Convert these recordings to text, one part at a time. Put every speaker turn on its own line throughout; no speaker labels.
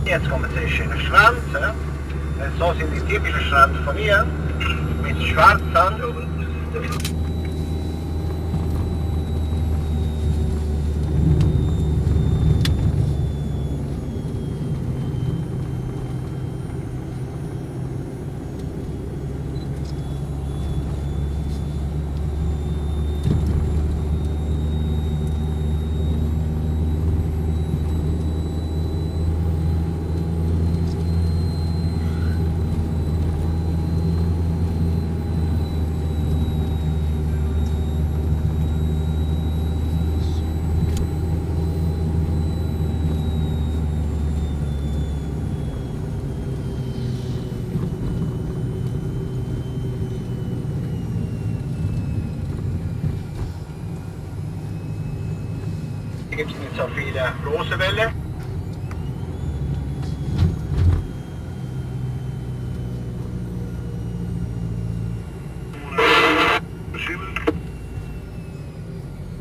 Jetzt kommen Sie schöne Strand. So sind die typischen Strand von hier. Mit Schwarzsand. Hier gibt es nicht so viele große Wellen.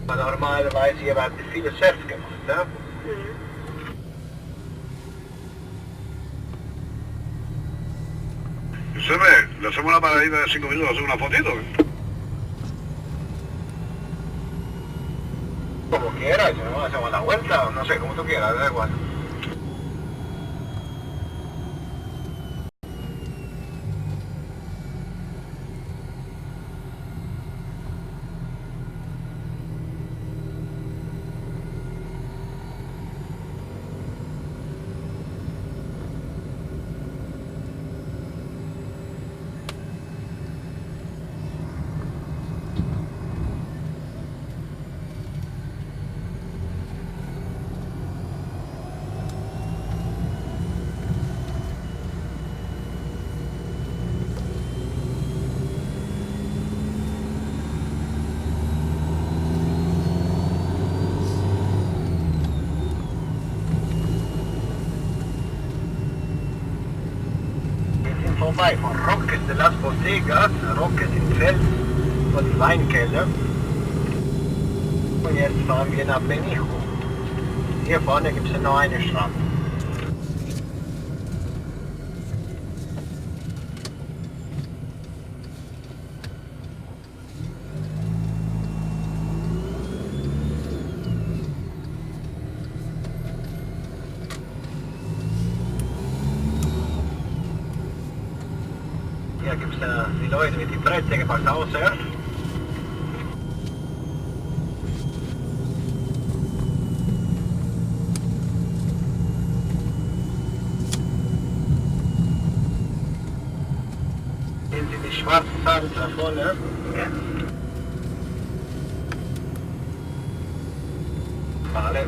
Normalerweise hier werden viele Surf gemacht. Ne?
Le hacemos una paradita de 5 minutos, hacer una fotito.
Como quieras, ¿no? Hacemos la vuelta, no sé, como tú quieras, da igual. Vorbei von Roques de las Bodegas, Roques in Fels, von die Weinkeller. Und jetzt fahren wir nach Benijo. Hier vorne gibt es noch einen Strand. Hier gibt es die Leute mit den Brettern gepackt außer. Sehen Sie die schwarzen Sand da vorne? Ja. Vale.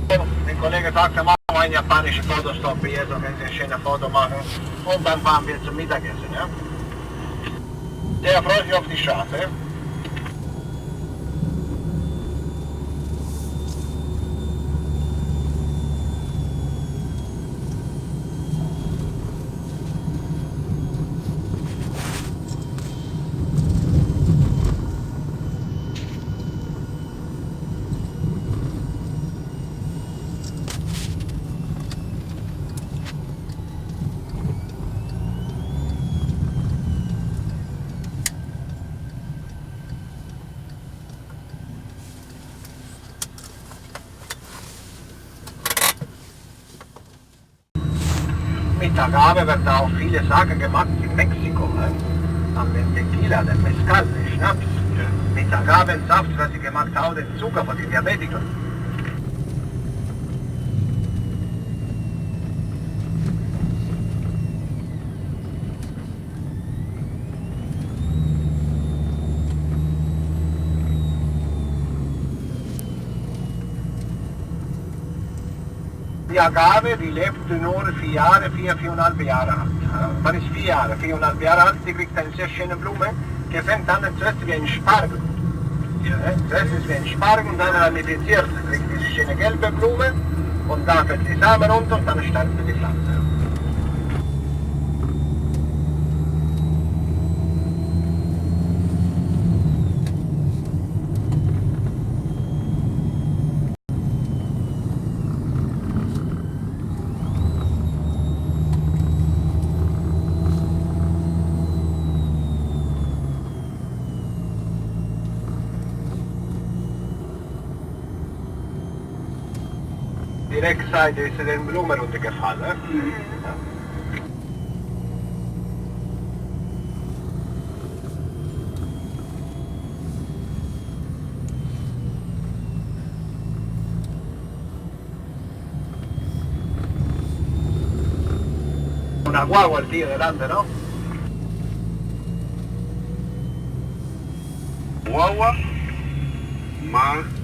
Der Kollege sagt, wir machen einen japanischen Fotostopp hier, so können Sie ein schönes Foto machen. Und dann fahren wir zum Mittagessen. Ja? Der freut sich auf die Straße. Mit Agave werden da auch viele Sachen gemacht in Mexiko. Ne? An den Tequila, den Mezcal, den Schnaps. Mit Agavensaft, was sie gemacht haben, den Zucker von den Diabetikern. Die Agave, die lebt nur 4 Jahre, 4,5 Jahre alt. Man ist 4 Jahre, 4,5 Jahre alt, die kriegt eine sehr schöne Blume, die fängt an zuerst wie ein Spargel. Ja, zuerst ist wie ein Spargel und dann ramifiziert, kriegt diese schöne gelbe Blume und dann fällt die Samen runter und dann stirbt die Pflanze. direkt Seite ist in Blumen runtergefallen. Ja. Una guagua el tío delante, ¿no?
Guagua más